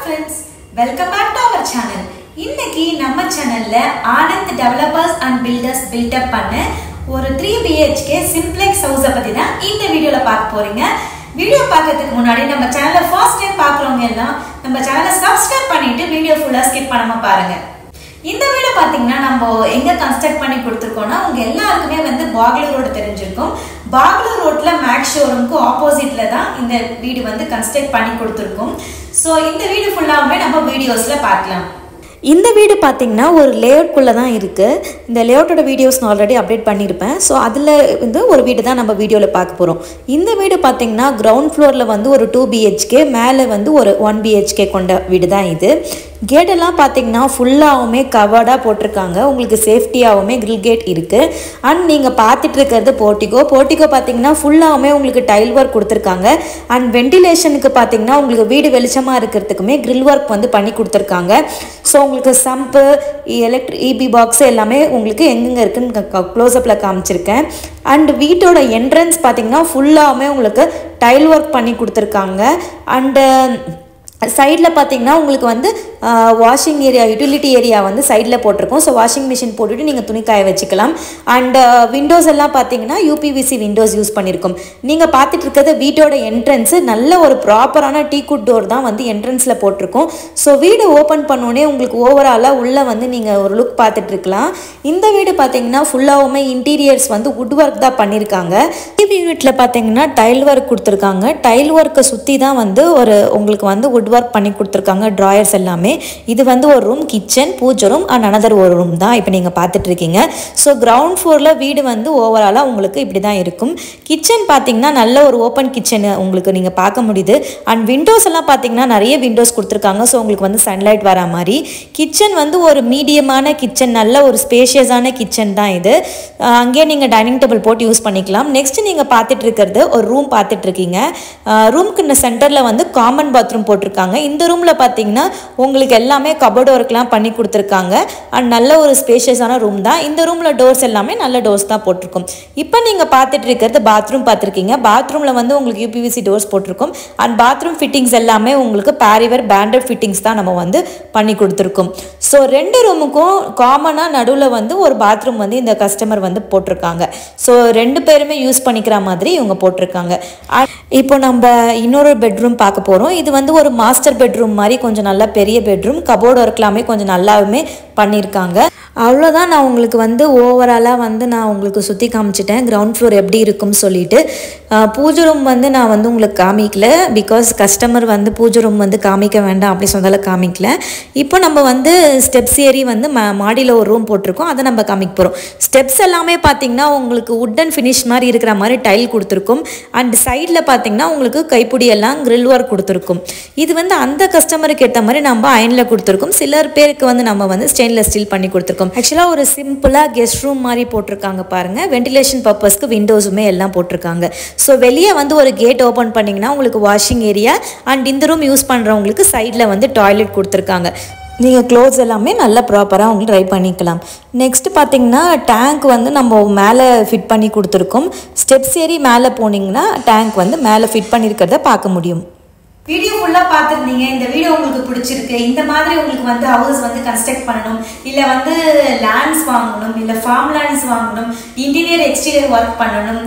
friends, welcome back to our channel. இன்னைக்கு நம்ம சேனல்ல Anand developers and builders build up பண்ண ஒரு 3 BHK சிம்ப்ளெக்ஸ் ஹவுஸை பத்தி தான் இந்த வீடியோல பார்க்க போறீங்க. வீடியோ பார்க்கிறதுக்கு முன்னாடி நம்ம சேனலை ஃபர்ஸ்ட் டைம் பார்க்குறவங்க எல்லாம் நம்ம சேனலை சப்ஸ்கிரைப் பண்ணிட்டு வீடியோ ஃபுல்லா ஸ்கிப் பண்ணாம பாருங்க. இந்த வீடு பாத்தீங்கன்னா நம்ம எங்க கன்ஸ்ட்ரக்ட் பண்ணி கொடுத்துருக்கோம்னா உங்க எல்லாருக்குமே வந்து பாக்லூர் ரோடு தெரிஞ்சிருக்கும். பாக்லூர் ரோட்ல மேக்ஸ் ஷோரூம்க்கு ஆப்போசிட்ல தான் இந்த வீடு வந்து கன்ஸ்ட்ரக்ட் பண்ணி கொடுத்துருக்கோம். ஸோ இந்த வீடு ஃபுல்லாவே நம்ம வீடியோஸ்ல பார்க்கலாம். இந்த வீடு பார்த்திங்கன்னா ஒரு லேஅவுட்குள்ளே தான் இருக்குது. இந்த லேஅவுட்டோட வீடியோஸ் நான் ஆல்ரெடி அப்டேட் பண்ணியிருப்பேன். ஸோ அதில் வந்து ஒரு வீடு தான் நம்ம வீடியோவில் பார்க்க போகிறோம். இந்த வீடு பார்த்திங்கன்னா கிரவுண்ட் ஃப்ளோரில் வந்து ஒரு 2 BHK, மேலே வந்து ஒரு 1 BHK கொண்ட வீடு தான் இது. கேட்டெல்லாம் பார்த்திங்கன்னா ஃபுல்லாகவுமே கவர்டாக போட்டிருக்காங்க. உங்களுக்கு சேஃப்டியாகவுமே கிரில் கேட் இருக்குது. அண்ட் நீங்கள் பார்த்துட்டு இருக்கிறது போர்ட்டிகோ பார்த்திங்கன்னா ஃபுல்லாகவுமே உங்களுக்கு டைல் ஒர்க் கொடுத்துருக்காங்க. அண்ட் வென்டிலேஷனுக்கு பார்த்திங்கன்னா உங்களுக்கு வீடு வெளிச்சமாக இருக்கிறதுக்குமே கிரில் ஒர்க் வந்து பண்ணி கொடுத்துருக்காங்க. ஸோ உங்களுக்கு சம்பு, EB பாக்ஸ் எல்லாமே உங்களுக்கு எங்கெங்கே இருக்குன்னு க்ளோஸ்அப்பில் காமிச்சிருக்கேன். அண்ட் வீட்டோட என்ட்ரன்ஸ் பார்த்திங்கன்னா ஃபுல்லாகவுமே உங்களுக்கு டைல் ஒர்க் பண்ணி கொடுத்துருக்காங்க. அண்டு சைடில் பார்த்திங்கன்னா உங்களுக்கு வந்து வாஷிங் ஏரியா, யூட்டிலிட்டி ஏரியா வந்து சைடில் போட்டிருக்கோம். ஸோ வாஷிங் மிஷின் போட்டுவிட்டு நீங்கள் துணி காய வச்சுக்கலாம். அண்ட் விண்டோஸ் எல்லாம் பார்த்திங்கன்னா UPVC விண்டோஸ் யூஸ் பண்ணியிருக்கோம். நீங்கள் பார்த்துட்டு இருக்கிறது வீட்டோட என்ட்ரன்ஸு. நல்ல ஒரு ப்ராப்பரான டீக்குட் டோர் தான் வந்து என்ட்ரன்ஸில் போட்டிருக்கோம். ஸோ வீடு ஓப்பன் பண்ணோடனே உங்களுக்கு ஓவராலாக உள்ளே வந்து நீங்கள் ஒரு லுக் பார்த்துட்ருக்கலாம். இந்த வீடு பார்த்திங்கன்னா ஃபுல்லாகவுமே இன்டீரியர்ஸ் வந்து வுட் ஒர்க் தான் பண்ணியிருக்காங்க. டிவி யூனிட்டில் பார்த்திங்கன்னா டைல் ஒர்க் கொடுத்துருக்காங்க. டைல் ஒர்க்கை சுற்றி தான் வந்து ஒரு உங்களுக்கு வந்து வுட் ஒர்க் பண்ணி கொடுத்துருக்காங்க. ட்ராயர்ஸ் எல்லாமே. இது வந்து ஒரு ரூம், கிச்சன், பூஜை ரூம் அண்ட் அனதர் ஒரு ரூம் தான் இப்போ நீங்கள் பார்த்துட்டு இருக்கீங்க. ஸோ கிரவுண்ட் ஃப்ளோரில் வீடு வந்து ஓவராலாக உங்களுக்கு இப்படி தான் இருக்கும். கிச்சன் பார்த்தீங்கன்னா நல்ல ஒரு ஓப்பன் கிச்சன் உங்களுக்கு நீங்கள் பார்க்க முடியுது. அண்ட் விண்டோஸ் எல்லாம் பார்த்தீங்கன்னா நிறைய விண்டோஸ் கொடுத்துருக்காங்க. ஸோ உங்களுக்கு வந்து சன்லைட் வர மாதிரி. கிச்சன் வந்து ஒரு மீடியமான கிச்சன், நல்ல ஒரு ஸ்பேஷியஸான கிச்சன் தான் இது. அங்கேயே நீங்கள் டைனிங் டேபிள் போட்டு யூஸ் பண்ணிக்கலாம். நெக்ஸ்ட் நீங்கள் பார்த்துட்டு இருக்கிறது ஒரு ரூம் பார்த்துட்டு இருக்கீங்க. ரூம்க்கு இந்த சென்டரில் வந்து காமன் பாத்ரூம் போட்டிருக்காங்க. இந்த ரூமில் பார்த்தீங்கன்னா உங்களுக்கு எல்லாமே கபோர்ட் ஒர்க்லாம் பண்ணி கொடுத்துருக்காங்க. அண்ட் நல்ல ஒரு ஸ்பேஷியஸான ரூம் தான். இந்த ரூமில் டோர்ஸ் எல்லாமே நல்ல டோர்ஸ் தான் போட்டிருக்கும். இப்போ நீங்கள் பார்த்துட்டு இருக்கிறது பாத்ரூம் பார்த்துருக்கீங்க. பாத்ரூமில் வந்து உங்களுக்கு UPVC டோர்ஸ் போட்டிருக்கும். அண்ட் பாத்ரூம் ஃபிட்டிங்ஸ் எல்லாமே உங்களுக்கு பேரிவர் பேண்டட் ஃபிட்டிங்ஸ் தான் நம்ம வந்து பண்ணி கொடுத்துருக்கோம். ஸோ 2 ரூமுக்கும் காமனாக நடுவில் வந்து ஒரு பாத்ரூம் வந்து இந்த கஸ்டமர் வந்து போட்டிருக்காங்க. ஸோ 2 பேருமே யூஸ் பண்ணிக்கிற மாதிரி இவங்க போட்டிருக்காங்க. இப்போ நம்ம இன்னொரு பெட்ரூம் பார்க்க போகிறோம். இது வந்து ஒரு மாஸ்டர் பெட்ரூம் மாதிரி கொஞ்சம் நல்லா பெரிய பெட்ரூம். கபோர்டு ஒர்க்லாமே கொஞ்சம் நல்லாவுமே பண்ணியிருக்காங்க. அவ்வளோதான். நான் உங்களுக்கு வந்து ஓவராலாக வந்து நான் உங்களுக்கு சுற்றி காமிச்சிட்டேன் கிரவுண்ட் ஃப்ளோர் எப்படி இருக்கும்னு சொல்லிட்டு. பூஜை ரூம் வந்து நான் வந்து உங்களுக்கு காமிக்கல. பிகாஸ் கஸ்டமர் வந்து பூஜை ரூம் வந்து காமிக்க வேண்டாம் அப்படி சொன்னால காமிக்கல. இப்போ நம்ம வந்து ஸ்டெப்ஸ் ஏறி வந்து மாடியில் ஒரு ரூம் போட்டிருக்கோம். அதை நம்ம காமிக்க போகிறோம். ஸ்டெப்ஸ் எல்லாமே பார்த்திங்கன்னா உங்களுக்கு வுட்டன் ஃபினிஷ் மாதிரி இருக்கிற மாதிரி டைல் கொடுத்துருக்கும். அண்ட் சைடில் பார்த்திங்கன்னா உங்களுக்கு கைப்பிடி எல்லாம் கிரில் ஒர்க் கொடுத்துருக்கும். இது வந்து அந்த கஸ்டமருக்கு ஏற்ற மாதிரி நம்ம அயனில் கொடுத்துருக்கோம். சிலர் பேருக்கு வந்து நம்ம வந்து ஸ்டெயின்லெஸ் ஸ்டீல் பண்ணி கொடுத்துருக்கோம். ஆக்சுவலாக ஒரு சிம்பிளாக கெஸ்ட் ரூம் மாதிரி போட்டிருக்காங்க பாருங்கள். வென்டிலேஷன் பர்பஸ்க்கு விண்டோஸுமே எல்லாம் போட்டிருக்காங்க. ஸோ வெளியே வந்து ஒரு கேட் ஓப்பன் பண்ணிங்கன்னா உங்களுக்கு வாஷிங் ஏரியா அண்ட் இந்த ரூம் யூஸ் பண்ணுறவங்களுக்கு சைடில் வந்து டாய்லெட் கொடுத்துருக்காங்க. நீங்கள் க்ளோத்ஸ் எல்லாமே நல்லா ப்ராப்பராக உங்களுக்கு ட்ரை பண்ணிக்கலாம். நெக்ஸ்ட் பார்த்திங்கன்னா டேங்க் வந்து நம்ம மேலே ஃபிட் பண்ணி கொடுத்துருக்கோம். ஸ்டெப்ஸ் ஏறி மேலே போனீங்கன்னா டேங்க் வந்து மேலே ஃபிட் பண்ணியிருக்கிறத பார்க்க முடியும். வீடியோ ஃபுல்லா பார்த்துருந்தீங்க. இந்த வீடியோ உங்களுக்கு பிடிச்சிருக்கு. இந்த மாதிரி உங்களுக்கு வந்து ஹவுஸ் வந்து கன்ஸ்ட்ரக்ட் பண்ணணும், இல்ல வந்து லேண்ட்ஸ் வாங்கணும், இல்ல ஃபார்ம் லேண்ட்ஸ் வாங்கணும், இன்டீரியர் எக்ஸ்டீரியர் ஒர்க் பண்ணணும்,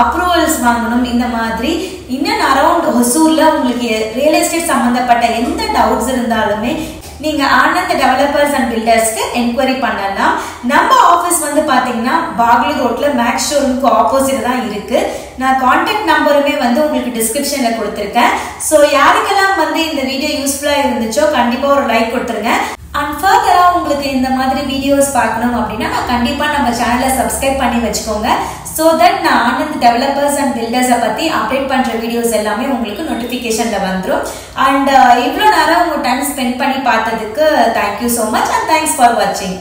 அப்ரூவல்ஸ் வாங்கணும், இந்த மாதிரி இன்னும் அரௌண்ட் ஹொசூர்ல உங்களுக்கு ரியல் எஸ்டேட் சம்பந்தப்பட்ட எந்த டவுட்ஸ் இருந்தாலுமே நீங்க ஆனந்த் டெவலப்பர்ஸ் அண்ட் பில்டர்ஸ்க்கு என்கொயரி பண்ணலாம். நம்ம ஆஃபீஸ் வந்து பாத்தீங்கன்னா பாக்லூர் ரோட்ல மேக்ஸ் ஷோரூம்க்கு ஆப்போசிட் தான் இருக்கு. நான் கான்டாக்ட் நம்பருமே வந்து உங்களுக்கு டிஸ்கிரிப்ஷன்ல கொடுத்துருக்கேன். ஸோ யாருக்கெல்லாம் வந்து இந்த வீடியோ யூஸ்ஃபுல்லா இருந்துச்சோ கண்டிப்பா ஒரு லைக் கொடுத்துருங்க. அண்ட் ஃபர்தரா உங்களுக்கு இந்த மாதிரி வீடியோஸ் பார்க்கணும் அப்படின்னா நான் கண்டிப்பா நம்ம சேனலை சப்ஸ்கிரைப் பண்ணி வச்சுக்கோங்க. ஸோ தட் நான் ஆனந்த் டெவலப்பர்ஸ் அண்ட் பில்டர்ஸை பற்றி அப்டேட் பண்ணுற வீடியோஸ் எல்லாமே உங்களுக்கு நோட்டிஃபிகேஷனில் வந்துடும். அண்ட் இவ்வளோ நேரம் உங்கள் டைம் ஸ்பெண்ட் பண்ணி பார்த்ததுக்கு thank you so much and thanks for வாட்சிங்.